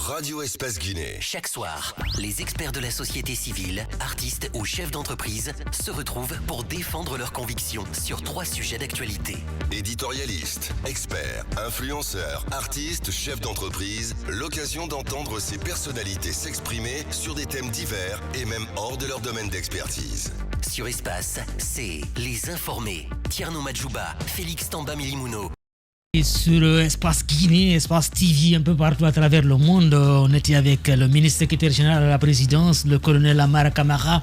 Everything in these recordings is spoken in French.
Radio Espace Guinée. Chaque soir, les experts de la société civile, artistes ou chefs d'entreprise se retrouvent pour défendre leurs convictions sur 3 sujets d'actualité. Éditorialistes, experts, influenceurs, artistes, chefs d'entreprise, l'occasion d'entendre ces personnalités s'exprimer sur des thèmes divers et même hors de leur domaine d'expertise. Sur Espace, c'est Les Informés. Tierno Madjouba, Félix Tamba Milimouno. Et sur Espace Guinée, Espace TV, un peu partout à travers le monde, on était avec le ministre secrétaire général de la présidence, le colonel Amara Camara,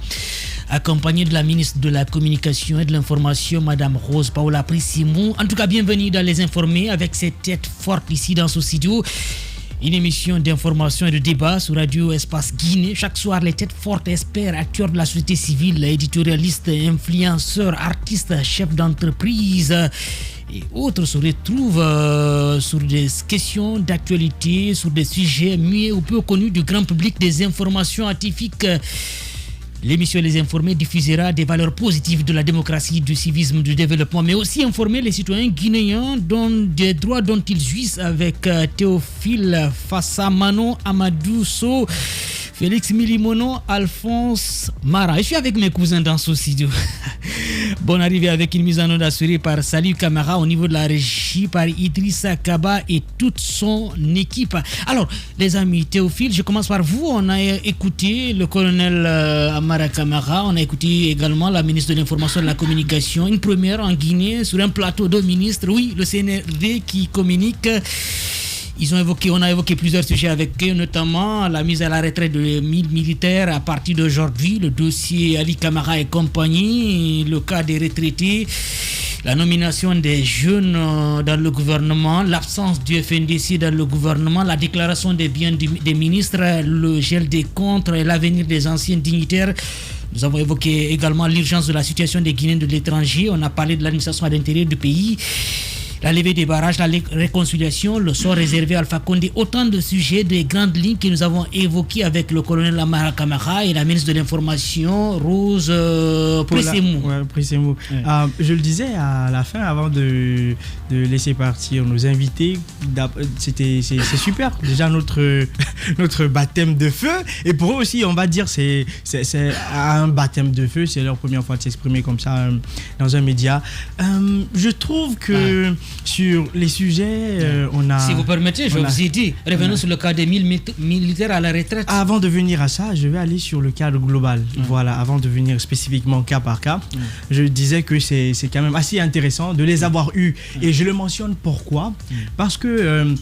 accompagné de la ministre de la Communication et de l'Information, Madame Rose Paola Prissimou. En tout cas, bienvenue dans Les Informés avec cette tête forte ici dans ce studio. Une émission d'information et de débat sur Radio Espace Guinée. Chaque soir, les têtes fortes, experts, acteurs de la société civile, éditorialistes, influenceurs, artistes, chefs d'entreprise et autres se retrouvent sur des questions d'actualité, sur des sujets muets ou peu connus du grand public, des informations scientifiques. L'émission Les Informés diffusera des valeurs positives de la démocratie, du civisme, du développement, mais aussi informer les citoyens guinéens des droits dont ils jouissent avec Théophile Fassamano, Amadou So, Félix Milimono, Alphonse Mara. Je suis avec mes cousins dans ce studio. Bonne arrivée avec une mise en onde assurée par Salih Camara au niveau de la régie, par Idrissa Kaba et toute son équipe. Alors, les amis, Théophile, je commence par vous. On a écouté le colonel Amara Camara, on a écouté également la ministre de l'Information et de la Communication, une première en Guinée sur un plateau de ministres. Oui, le CNRD qui communique. On a évoqué plusieurs sujets avec eux, notamment la mise à la retraite de 1000 militaires à partir d'aujourd'hui, le dossier Ali Camara et compagnie, le cas des retraités, la nomination des jeunes dans le gouvernement, l'absence du FNDC dans le gouvernement, la déclaration des biens des ministres, le gel des comptes et l'avenir des anciens dignitaires. Nous avons évoqué également l'urgence de la situation des Guinéens de l'étranger. On a parlé de l'administration à l'intérieur du pays, la levée des barrages, la réconciliation, le sort réservé à Alpha Condé. Autant de sujets, de grandes lignes que nous avons évoqués avec le colonel Amara Camara et la ministre de l'Information, Rose Prissimou. Prissimou. Ouais. Je le disais à la fin, avant de laisser partir nos invités, c'est super. Déjà notre baptême de feu. Et pour eux aussi, on va dire, c'est un baptême de feu. C'est leur première fois de s'exprimer comme ça dans un média. Je trouve que sur les sujets, on a... Si vous permettez, je vais vous aider. Revenons sur le cas des 1000 militaires à la retraite. Avant de venir à ça, je vais aller sur le cadre global. Voilà, avant de venir spécifiquement cas par cas. Je disais que c'est quand même assez intéressant de les avoir eus. Et je le mentionne pourquoi ? Parce que...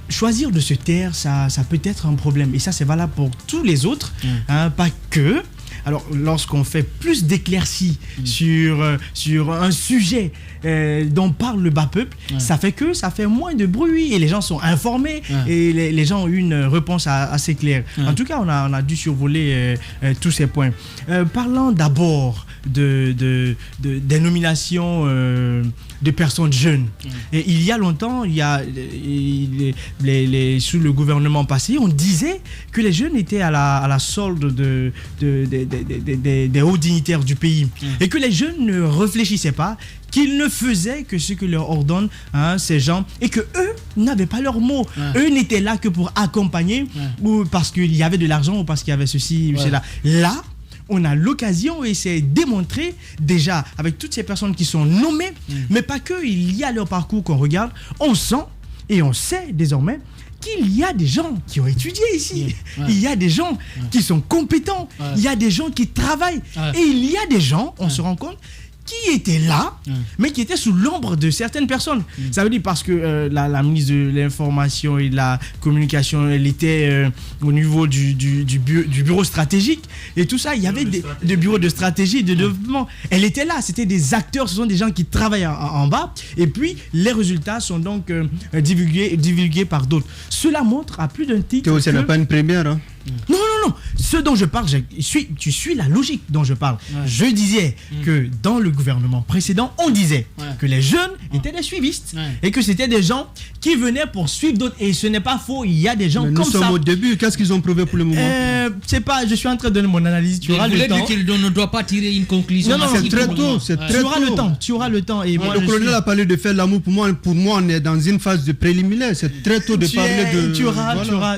choisir de se taire, ça peut être un problème. Et ça, c'est valable pour tous les autres, pas que. Alors, lorsqu'on fait plus d'éclaircies sur un sujet dont parle le bas peuple, ça fait moins de bruit et les gens sont informés et les gens ont eu une réponse assez claire. En tout cas, on a dû survoler tous ces points. Parlant d'abord des nominations de personnes jeunes. Et il y a longtemps, sous le gouvernement passé, on disait que les jeunes étaient à la solde des hauts dignitaires du pays et que les jeunes ne réfléchissaient pas, qu'ils ne faisaient que ce que leur ordonnent ces gens et que eux n'avaient pas leur mot. Eux n'étaient là que pour accompagner ou parce qu'il y avait de l'argent ou parce qu'il y avait ceci ou cela. Là, on a l'occasion et c'est démontré déjà avec toutes ces personnes qui sont nommées, mais pas que, il y a leur parcours qu'on regarde, on sent et on sait désormais qu'il y a des gens qui ont étudié ici, il y a des gens qui sont compétents, il y a des gens qui travaillent et il y a des gens, on se rend compte, qui étaient là, mais qui étaient sous l'ombre de certaines personnes. Ça veut dire parce que la ministre de l'Information et de la Communication, elle était au niveau du bureau stratégique et tout ça. Il y avait des bureaux de stratégie, de développement. Elle était là, c'était des acteurs, ce sont des gens qui travaillent en bas. Et puis, les résultats sont donc divulgués par d'autres. Cela montre à plus d'un titre Ce n'est pas une première, hein? Non. ce dont je parle, tu suis la logique dont je parle. Je disais que dans le gouvernement précédent, on disait que les jeunes étaient des suivistes et que c'était des gens qui venaient pour suivre d'autres. Et ce n'est pas faux, il y a des gens comme ça. Nous sommes au début, qu'est-ce qu'ils ont prouvé pour le moment? Je suis en train de donner mon analyse. Tu auras le temps. Qu'il ne doit pas tirer une conclusion. Non, c'est très tôt. Tu auras le temps. Et moi, le colonel a parlé de faire l'amour. Pour moi, on est dans une phase de préliminaire. C'est très tôt de parler de...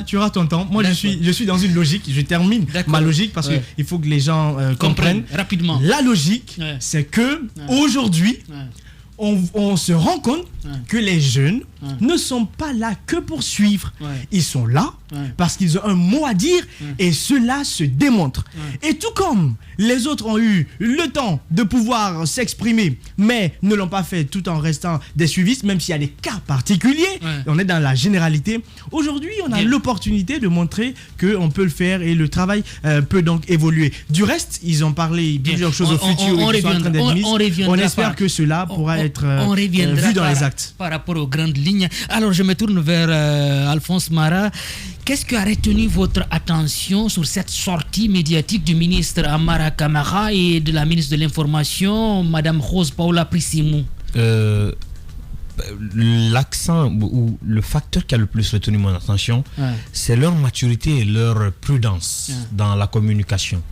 Tu auras ton temps. Moi, je suis dans une logique. Je termine ma logique parce qu'il faut que les gens comprennent rapidement. La logique, c'est que aujourd'hui, on se rend compte que les jeunes ne sont pas là que pour suivre. Ils sont là parce qu'ils ont un mot à dire et cela se démontre. Et tout comme les autres ont eu le temps de pouvoir s'exprimer, mais ne l'ont pas fait tout en restant des suivistes, même s'il y a des cas particuliers, on est dans la généralité. Aujourd'hui, on a l'opportunité de montrer qu'on peut le faire et le travail peut donc évoluer. Du reste, ils ont parlé plusieurs choses au futur qui sont en train d'être mises. On espère que cela pourra être vu dans les actes. Par rapport aux grandes lignes. Alors, je me tourne vers Alphonse Mara. Qu'est-ce qui a retenu votre attention sur cette sortie médiatique du ministre Amara Camara et de la ministre de l'Information, Madame Rose Paula Prissimou? L'accent ou le facteur qui a le plus retenu mon attention, c'est leur maturité et leur prudence dans la communication.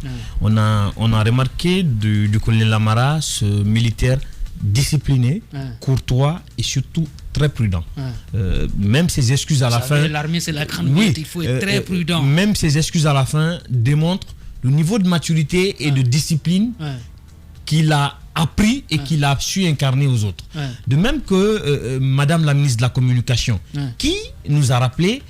On a remarqué du colonel Amara, ce militaire discipliné, courtois et surtout très prudent. Même ses excuses à la fin... L'armée, c'est la grande bête, il faut être très prudent. Même ses excuses à la fin démontrent le niveau de maturité et de discipline qu'il a appris et qu'il a su incarner aux autres. De même que Madame la ministre de la Communication, qui nous a rappelé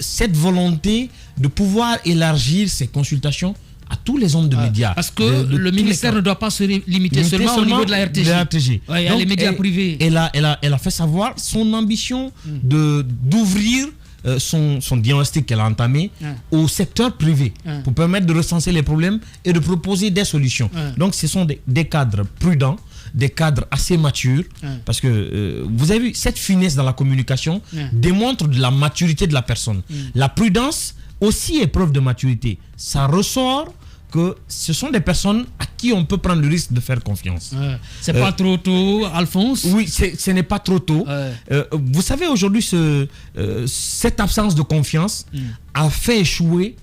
cette volonté de pouvoir élargir ses consultations à tous les hommes de médias. Parce que le ministère ne doit pas se limiter seulement au niveau de la RTG. Il y a les médias privés. Elle a fait savoir son ambition d'ouvrir son diagnostic qu'elle a entamé au secteur privé pour permettre de recenser les problèmes et de proposer des solutions. Donc ce sont des cadres prudents, des cadres assez matures, parce que vous avez vu, cette finesse dans la communication démontre de la maturité de la personne. La prudence aussi est preuve de maturité. Ça ressort que ce sont des personnes à qui on peut prendre le risque de faire confiance. C'est pas trop tôt, Alphonse? Oui, ce n'est pas trop tôt. Vous savez, aujourd'hui, cette absence de confiance a fait échouer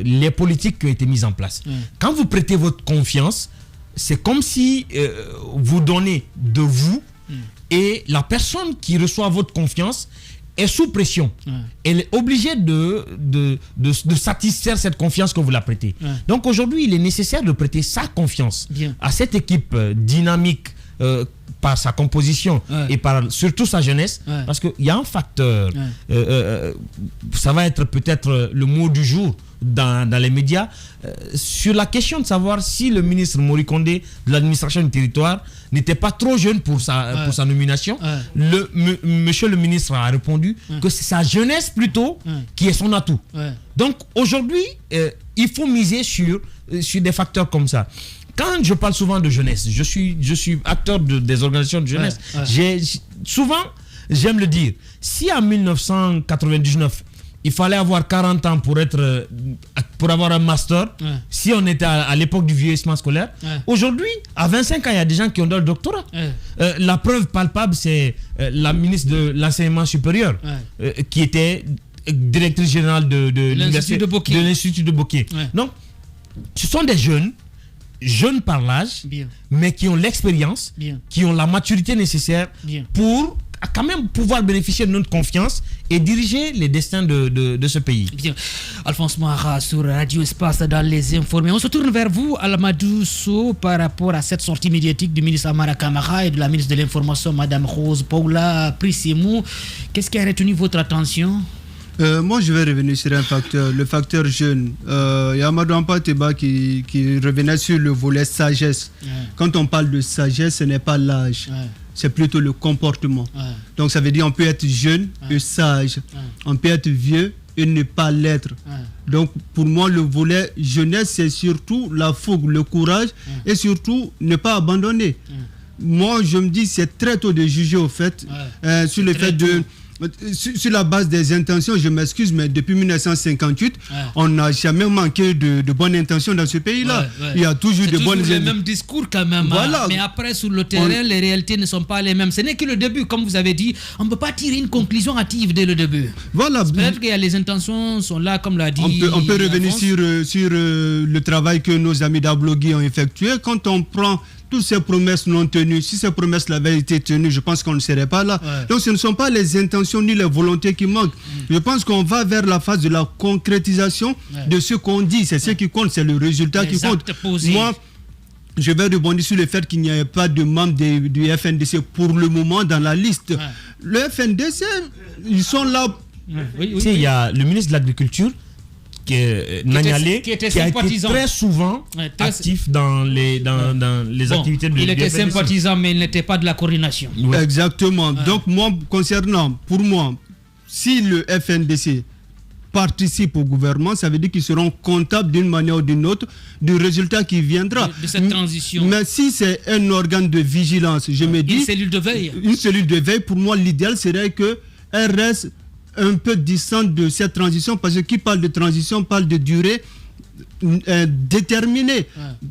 les politiques qui ont été mises en place. Quand vous prêtez votre confiance, c'est comme si vous donnez de vous et la personne qui reçoit votre confiance est sous pression. Elle est obligée de satisfaire cette confiance que vous la prêtez. Donc aujourd'hui, il est nécessaire de prêter sa confiance à cette équipe dynamique par sa composition et par surtout sa jeunesse, parce qu'il y a un facteur, ça va être peut-être le mot du jour dans les médias, sur la question de savoir si le ministre Mori Kondé de l'administration du territoire n'était pas trop jeune pour sa nomination. Monsieur le ministre a répondu que c'est sa jeunesse plutôt qui est son atout. Donc aujourd'hui, il faut miser sur des facteurs comme ça. Quand je parle souvent de jeunesse, je suis acteur des organisations de jeunesse. Souvent, j'aime le dire, si en 1999, il fallait avoir 40 ans pour avoir un master, si on était à l'époque du vieillissement scolaire, aujourd'hui, à 25 ans, il y a des gens qui ont le doctorat. La preuve palpable, c'est la ministre de l'enseignement supérieur, qui était directrice générale de l'Institut de Bokeh. Donc, ce sont des jeunes par l'âge, mais qui ont l'expérience, qui ont la maturité nécessaire pour quand même pouvoir bénéficier de notre confiance et diriger les destins de ce pays. Bien. Alphonse Mara sur Radio Espace dans les informés. On se tourne vers vous, Alamadou So, par rapport à cette sortie médiatique du ministre Amara Camara et de la ministre de l'Information, Madame Rose Paula Prissimou. Qu'est-ce qui a retenu votre attention? Moi, je vais revenir sur un facteur, le facteur jeune. Il y a Amadou Ampateba qui revenait sur le volet sagesse. Quand on parle de sagesse, ce n'est pas l'âge, c'est plutôt le comportement. Donc ça veut dire on peut être jeune et sage, on peut être vieux et ne pas l'être. Donc pour moi, le volet jeunesse, c'est surtout la fougue, le courage et surtout ne pas abandonner. Moi, je me dis c'est très tôt de juger au fait sur le fait sur la base des intentions, je m'excuse, mais depuis 1958, on n'a jamais manqué de bonnes intentions dans ce pays-là. Il y a toujours de bonnes intentions. C'est le même discours quand même. Voilà. Mais après, sur le terrain, les réalités ne sont pas les mêmes. Ce n'est que le début, comme vous avez dit. On ne peut pas tirer une conclusion hâtive dès le début. Voilà. Peut-être que les intentions sont là, comme l'a dit. On peut revenir sur le travail que nos amis d'Ablogui ont effectué. Quand on prend toutes ces promesses non tenues, si ces promesses avaient été tenues, je pense qu'on ne serait pas là. Donc ce ne sont pas les intentions ni les volontés qui manquent. Je pense qu'on va vers la phase de la concrétisation de ce qu'on dit. C'est ce qui compte, c'est le résultat qui compte. Moi, je vais rebondir sur le fait qu'il n'y ait pas de membres du FNDC pour le moment dans la liste. Le FNDC, ils sont là. Il y a le ministre de l'Agriculture, Nanyale, qui a été très souvent actif dans les activités Il était sympathisant, mais il n'était pas de la coordination. Exactement. Donc, pour moi, si le FNDC participe au gouvernement, ça veut dire qu'ils seront comptables d'une manière ou d'une autre du résultat qui viendra. De cette transition. Mais si c'est un organe de vigilance, je me dis... Une cellule de veille. Une cellule de veille, pour moi, l'idéal serait qu'elle reste un peu distante de cette transition, parce que qui parle de transition parle de durée déterminée.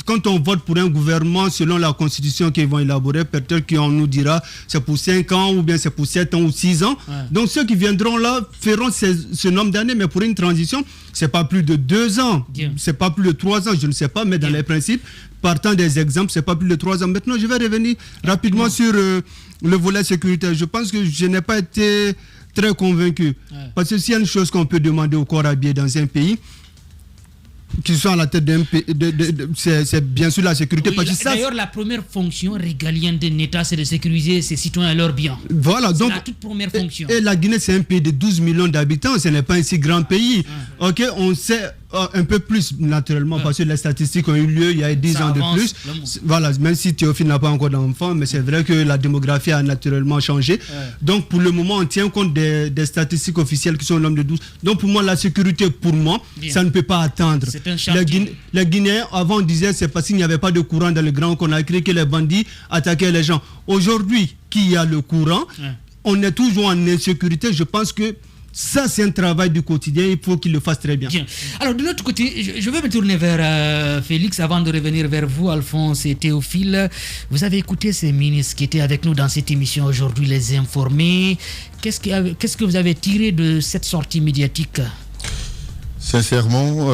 Quand on vote pour un gouvernement selon la constitution qu'ils vont élaborer, peut-être qu'on nous dira c'est pour 5 ans ou bien c'est pour 7 ans ou 6 ans. Donc ceux qui viendront là feront ce nombre d'années, mais pour une transition, c'est pas plus de 2 ans, c'est pas plus de 3 ans, je ne sais pas, mais dans les principes, partant des exemples, c'est pas plus de 3 ans. Maintenant, je vais revenir rapidement sur le volet sécuritaire. Je pense que je n'ai pas été très convaincu. Parce que s'il y a une chose qu'on peut demander au corps habillé dans un pays, qui sont à la tête d'un pays, c'est bien sûr la sécurité. D'ailleurs, la première fonction régalienne d'un État, c'est de sécuriser ses citoyens et leurs biens. Voilà, donc la toute première fonction. Et la Guinée, c'est un pays de 12 millions d'habitants, ce n'est pas un si grand pays. Ok, on sait un peu plus naturellement parce que les statistiques ont eu lieu il y a 10 ans de plus. Voilà, même si Théophile n'a pas encore d'enfant, mais c'est vrai que la démographie a naturellement changé. Donc pour le moment, on tient compte des statistiques officielles qui sont au nombre de 12. Donc pour moi, la sécurité, ça ne peut pas attendre. Les Guinéens, avant on disait c'est parce qu'il n'y avait pas de courant dans le Grand qu'on a créé que les bandits attaquaient les gens. Aujourd'hui, qu'il y a le courant, on est toujours en insécurité. Je pense que ça, c'est un travail du quotidien, il faut qu'il le fasse très bien. Alors, de l'autre côté, je vais me tourner vers Félix avant de revenir vers vous, Alphonse et Théophile. Vous avez écouté ces ministres qui étaient avec nous dans cette émission aujourd'hui, les informer. Qu'est-ce que vous avez tiré de cette sortie médiatique? Sincèrement,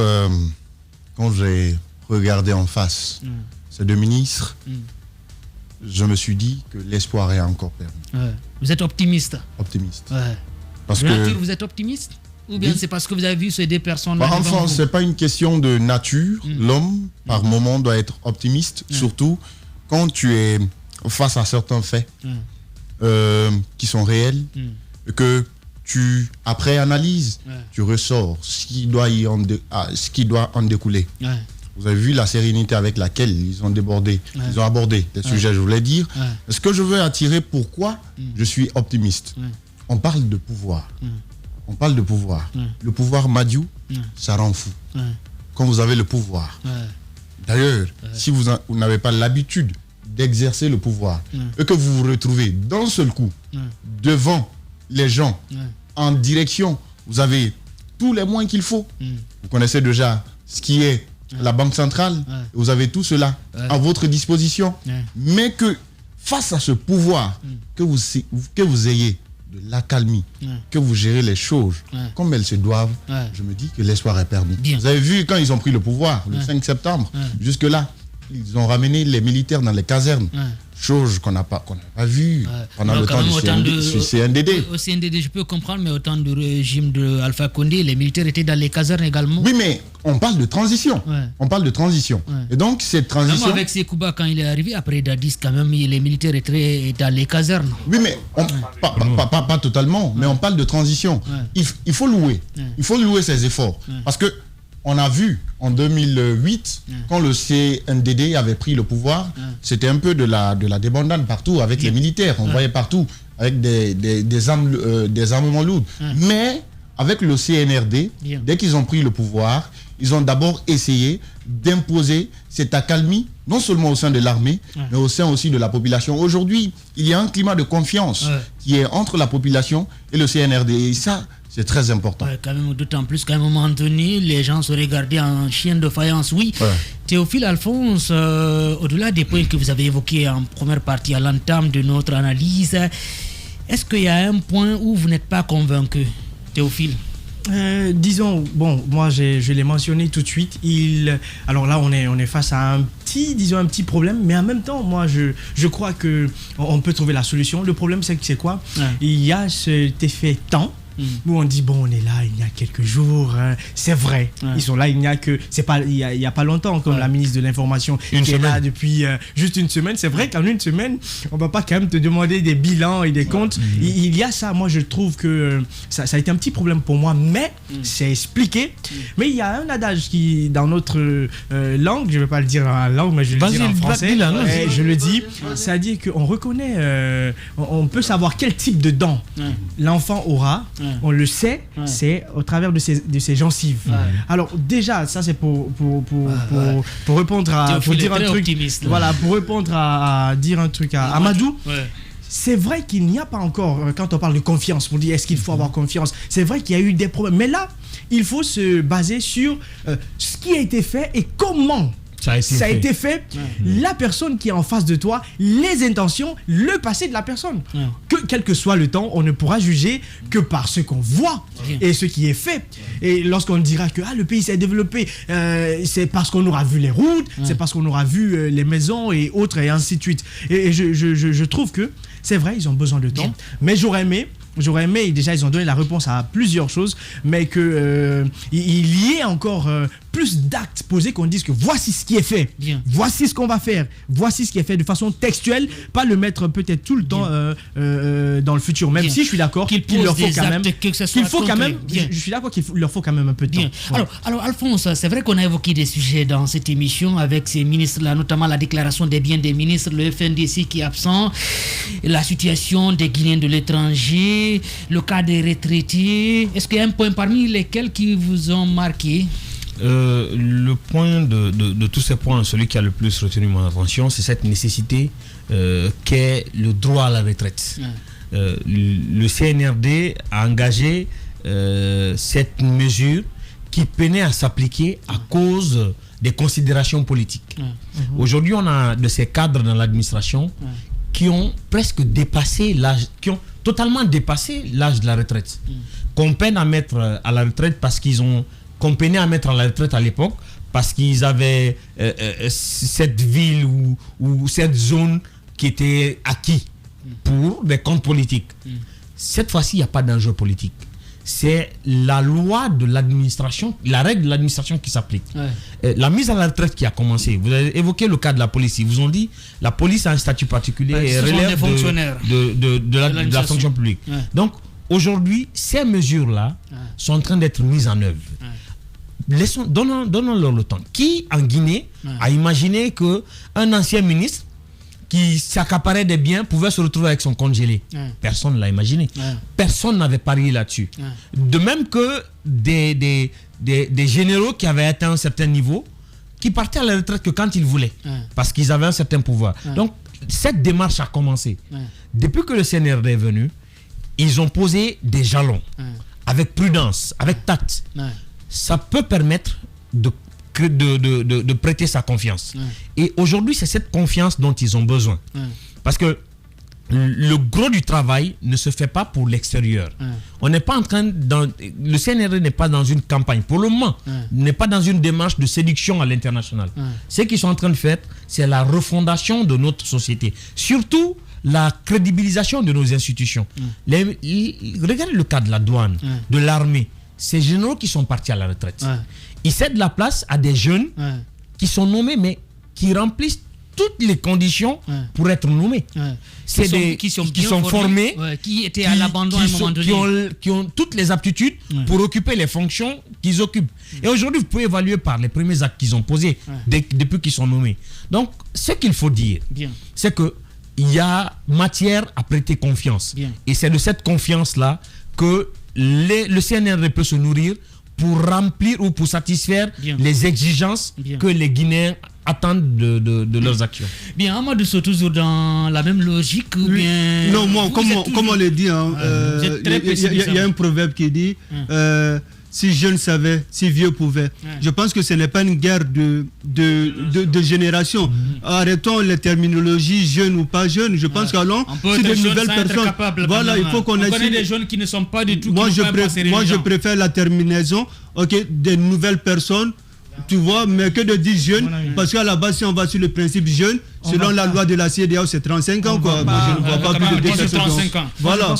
quand j'ai regardé en face ces deux ministres, je me suis dit que l'espoir est encore permis. Vous êtes optimiste? Optimiste. Parce que nature, vous êtes optimiste? Ou bien c'est parce que vous avez vu ces deux personnes là? Enfin, c'est pas une question de nature. L'homme, par moment, doit être optimiste, surtout quand tu es face à certains faits qui sont réels, que tu, après analyse, tu ressors ce qui doit en découler. Vous avez vu la sérénité avec laquelle ils ont abordé des sujets, je voulais dire. Ce que je veux attirer, pourquoi je suis optimiste. On parle de pouvoir. On parle de pouvoir. Le pouvoir Madiou, ça rend fou. Quand vous avez le pouvoir. D'ailleurs, si vous n'avez pas l'habitude d'exercer le pouvoir, et que vous vous retrouvez d'un seul coup devant les gens, en direction, vous avez tous les moyens qu'il faut. Vous connaissez déjà ce qui est la Banque centrale, vous avez tout cela à votre disposition. Mais que face à ce pouvoir, que vous ayez de l'accalmie, que vous gérez les choses comme elles se doivent, je me dis que l'espoir est permis. Vous avez vu quand ils ont pris le pouvoir, le 5 septembre, jusque-là, ils ont ramené les militaires dans les casernes. Chose qu'on n'a pas vue pendant le temps du CNDD. Au CNDD, je peux comprendre, mais au temps du régime de Alpha Condé, les militaires étaient dans les casernes également. Oui, mais on parle de transition. On parle de transition. Et donc, cette transition... Même avec Sekouba, quand il est arrivé, après Dadis, quand même, les militaires étaient dans les casernes. Oui, mais pas totalement, mais on parle de transition. Il faut louer. Il faut louer ses efforts. Parce que on a vu en 2008, quand le CNDD avait pris le pouvoir, c'était un peu de la débandade partout avec les militaires. On voyait partout avec des armements lourds. Mais avec le CNRD, dès qu'ils ont pris le pouvoir, ils ont d'abord essayé d'imposer cette accalmie, non seulement au sein de l'armée, mais au sein aussi de la population. Aujourd'hui, il y a un climat de confiance qui est entre la population et le CNRD. Et ça, c'est très important. Quand même, d'autant plus qu'à un moment donné, les gens se regardaient en chien de faïence. Oui, Théophile Alphonse, au-delà des points que vous avez évoqués en première partie à l'entame de notre analyse, est-ce qu'il y a un point où vous n'êtes pas convaincu, Théophile? Disons, bon, moi je l'ai mentionné tout de suite. Alors là, on est face à un petit problème, mais en même temps, moi je crois que on peut trouver la solution. Le problème, c'est quoi? Il y a cet effet temps. Où on dit bon, on est là il y a quelques jours, c'est vrai, ils sont là, il y a pas longtemps, comme la ministre de l'information qui est là depuis juste une semaine. C'est vrai qu'en une semaine on va pas quand même te demander des bilans et des comptes. Il y a ça. Moi je trouve que ça a été un petit problème pour moi, mais c'est expliqué. Mais il y a un adage qui dans notre langue, je vais pas le dire en langue, mais je vais le dire en français, je le dis, c'est-à-dire qu'on reconnaît, on peut savoir quel type de dents l'enfant aura. On le sait, c'est au travers de ses gencives. Alors déjà, ça c'est pour répondre à, pour dire un truc, voilà, pour répondre à dire un truc à Amadou. C'est vrai qu'il n'y a pas encore, quand on parle de confiance, on dit est-ce qu'il faut avoir confiance, c'est vrai qu'il y a eu des problèmes, mais là il faut se baser sur ce qui a été fait et comment ça a été fait, la personne qui est en face de toi, les intentions, le passé de la personne. Quel que soit le temps, on ne pourra juger que par ce qu'on voit et ce qui est fait. Et lorsqu'on dira que le pays s'est développé, c'est parce qu'on aura vu les routes, c'est parce qu'on aura vu les maisons et autres et ainsi de suite. Et je trouve que c'est vrai, ils ont besoin de temps, mais j'aurais aimé, déjà ils ont donné la réponse à plusieurs choses, mais qu'il y ait encore plus d'actes posés, qu'on dise que voici ce qui est fait, voici ce qu'on va faire, voici ce qui est fait de façon textuelle, pas le mettre peut-être tout le temps dans le futur, même si je suis d'accord qu'il leur faut quand même, je suis d'accord qu'il leur faut quand même un peu de temps. Alors Alphonse, c'est vrai qu'on a évoqué des sujets dans cette émission avec ces ministres-là, notamment la déclaration des biens des ministres, le FNDC qui est absent, la situation des Guinéens de l'étranger, le cas des retraités. Est-ce qu'il y a un point parmi lesquels qui vous ont marqué? Le point de tous ces points, celui qui a le plus retenu mon attention, c'est cette nécessité qu'est le droit à la retraite. Le CNRD a engagé cette mesure qui peinait à s'appliquer à cause des considérations politiques. Aujourd'hui, on a de ces cadres dans l'administration qui ont presque dépassé l'âge, qui ont totalement dépassé l'âge de la retraite. Qu'on peine à mettre à la retraite parce qu'on peinait à mettre à la retraite à l'époque parce qu'ils avaient cette ville ou cette zone qui était acquis pour des comptes politiques. Cette fois-ci, il n'y a pas d'enjeu politique. C'est la loi de l'administration, la règle de l'administration qui s'applique. La mise à la retraite qui a commencé. Vous avez évoqué le cas de la police. Ils vous ont dit la police a un statut particulier et relève de la fonction publique. Donc, aujourd'hui, ces mesures-là sont en train d'être mises en œuvre. Donnons-leur le temps. Qui, en Guinée, a imaginé qu'un ancien ministre qui s'accaparait des biens pouvait se retrouver avec son compte gelé? Personne ne l'a imaginé. Personne n'avait parié là-dessus. De même que des généraux qui avaient atteint un certain niveau, qui partaient à la retraite que quand ils voulaient, parce qu'ils avaient un certain pouvoir. Donc, cette démarche a commencé. Depuis que le CNRD est venu, ils ont posé des jalons, avec prudence, avec tact. Ça peut permettre de prêter sa confiance. Et aujourd'hui, c'est cette confiance dont ils ont besoin. Parce que le gros du travail ne se fait pas pour l'extérieur. On n'est pas en train le CNRD n'est pas dans une campagne. Pour le moment, n'est pas dans une démarche de séduction à l'international. Ce qu'ils sont en train de faire, c'est la refondation de notre société. Surtout, la crédibilisation de nos institutions. Regardez le cas de la douane, de l'armée. Ces généraux qui sont partis à la retraite. Ils cèdent la place à des jeunes qui sont nommés, mais qui remplissent toutes les conditions pour être nommés. C'est qui sont formés, qui étaient à l'abandon à un moment donné. Qui ont toutes les aptitudes pour occuper les fonctions qu'ils occupent. Et aujourd'hui, vous pouvez évaluer par les premiers actes qu'ils ont posés depuis qu'ils sont nommés. Donc, ce qu'il faut dire, c'est qu'il y a matière à prêter confiance. Et c'est de cette confiance-là que le CNRD peut se nourrir pour remplir ou pour satisfaire les exigences que les Guinéens attendent de leurs actions. Bien, Amadou, c'est toujours dans la même logique ou bien... Non, moi, comme on le dit, il y a un proverbe qui dit si jeune savait, si vieux pouvait. Je pense que ce n'est pas une guerre de génération. Arrêtons les terminologies jeune ou pas jeune. Je pense qu'allons, si de nouvelles personnes... Voilà, il faut qu'on ait... On connaît des jeunes qui ne sont pas du tout... Moi, je préfère la terminaison, des nouvelles personnes. Tu vois, mais que de dire jeune, parce qu'à la base, si on va sur le principe jeune, selon la loi de la CEDEAO, c'est 35 ans. Quoi. Moi, je ne vois pas plus de 35 ans. Voilà.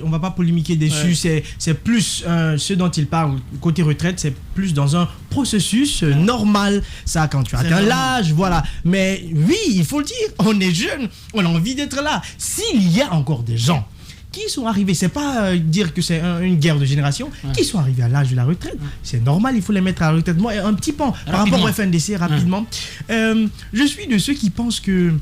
On va pas polémiquer dessus. C'est plus ce dont il parle, côté retraite, c'est plus dans un processus normal. Ça, quand tu atteins l'âge, voilà. Mais oui, il faut le dire, on est jeune, on a envie d'être là. S'il y a encore des gens qui sont arrivés, c'est pas dire que c'est une guerre de génération, qui sont arrivés à l'âge de la retraite, c'est normal, il faut les mettre à la retraite. Moi, un petit pan par rapport au FNDC, rapidement, je suis de ceux qui pensent que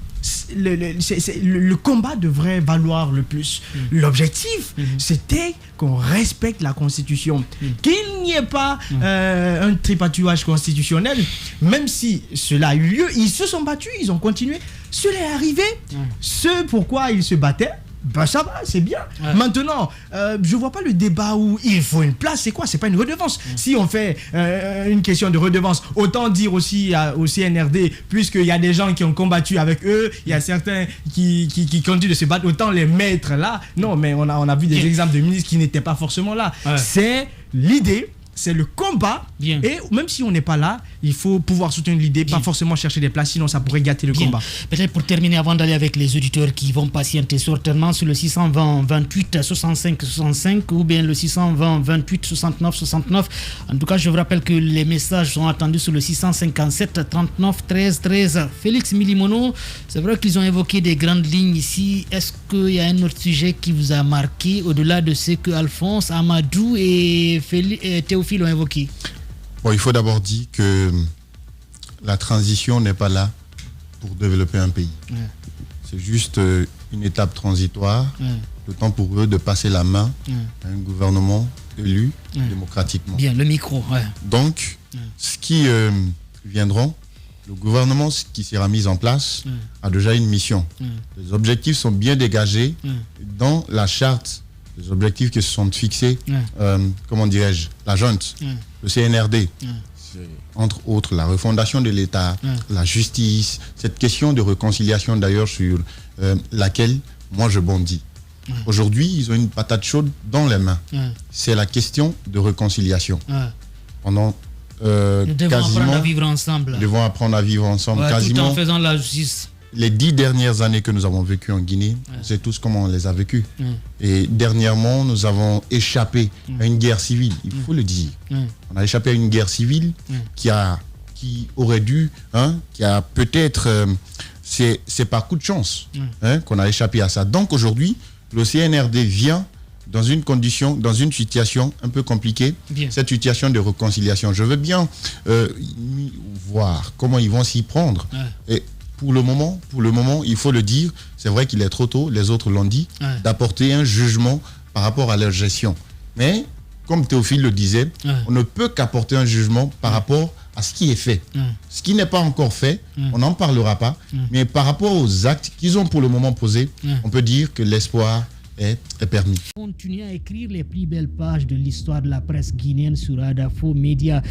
le combat devrait valoir le plus. L'objectif, c'était qu'on respecte la Constitution, qu'il n'y ait pas un tripatouillage constitutionnel, même si cela a eu lieu, ils se sont battus, ils ont continué, cela est arrivé, ce pourquoi ils se battaient, ça va, c'est bien. Maintenant, je vois pas le débat où il faut une place. C'est quoi? C'est pas une redevance. Si on fait une question de redevance, autant dire aussi au CNRD, puisqu'il y a des gens qui ont combattu avec eux, il y a certains qui continuent de se battre, autant les mettre là. Non, mais on a vu des exemples de ministres qui n'étaient pas forcément là. C'est l'idée. C'est le combat. Et même si on n'est pas là, il faut pouvoir soutenir l'idée, pas forcément chercher des places, sinon ça pourrait gâter le combat. Peut-être pour terminer, avant d'aller avec les auditeurs qui vont patienter certainement sur le 620 28 65 65 ou bien le 620 28 69 69. En tout cas, je vous rappelle que les messages sont attendus sur le 657 39 13 13. Félix Milimono, c'est vrai qu'ils ont évoqué des grandes lignes ici. Est-ce qu'il y a un autre sujet qui vous a marqué au-delà de ce que Alphonse, Amadou et Théophile ont évoqué? Bon, il faut d'abord dire que la transition n'est pas là pour développer un pays. C'est juste une étape transitoire, le temps pour eux de passer la main à un gouvernement élu démocratiquement. Bien, le micro. Donc, ce qui viendront, le gouvernement qui sera mis en place a déjà une mission. Les objectifs sont bien dégagés dans la charte. Les objectifs qui se sont fixés, comment dirais-je, la junte, le CNRD, entre autres la refondation de l'État, la justice, cette question de réconciliation d'ailleurs sur laquelle moi je bondis. Aujourd'hui, ils ont une patate chaude dans les mains. C'est la question de réconciliation. Pendant nous devons apprendre à vivre ensemble. Nous devons apprendre à vivre ensemble, quasiment. Tout en faisant la justice. Les 10 dernières années que nous avons vécues en Guinée, c'est tous comment on les a vécues. Et dernièrement, nous avons échappé à une guerre civile, il faut le dire. On a échappé à une guerre civile qui aurait dû, qui a peut-être, c'est par coup de chance qu'on a échappé à ça. Donc aujourd'hui, le CNRD vient dans une condition, dans une situation un peu compliquée, cette situation de réconciliation. Je veux bien voir comment ils vont s'y prendre. Et pour le moment, il faut le dire, c'est vrai qu'il est trop tôt, les autres l'ont dit, d'apporter un jugement par rapport à leur gestion. Mais, comme Théophile le disait, on ne peut qu'apporter un jugement par rapport à ce qui est fait. Ce qui n'est pas encore fait, on n'en parlera pas, mais par rapport aux actes qu'ils ont pour le moment posés, on peut dire que l'espoir est permis. Continuez à écrire les plus belles pages de l'histoire de la presse guinéenne sur Adafo Média.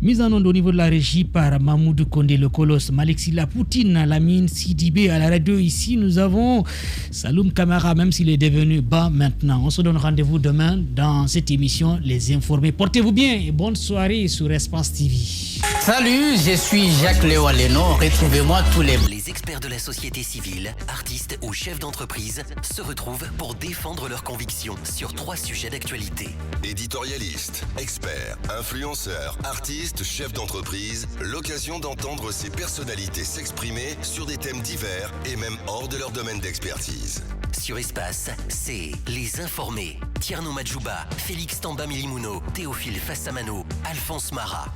Mise en onde au niveau de la régie par Mamoudou Kondé, le colosse, Malik Silla Poutine, Lamine Sidibé à la radio. Ici, nous avons Saloum Kamara, même s'il est devenu bas maintenant. On se donne rendez-vous demain dans cette émission Les Informés. Portez-vous bien et bonne soirée sur Espace TV. Salut, je suis Jacques Léo Aleno. Retrouvez-moi tous les experts de la société civile, artistes ou chefs d'entreprise se retrouvent pour défendre leurs convictions sur 3 sujets d'actualité. Éditorialistes, experts, influenceurs, artistes, chefs d'entreprise, l'occasion d'entendre ces personnalités s'exprimer sur des thèmes divers et même hors de leur domaine d'expertise. Sur Espace, c'est Les Informés. Tierno Madjouba, Félix Tamba Milimono, Théophile Fassamano, Alphonse Mara.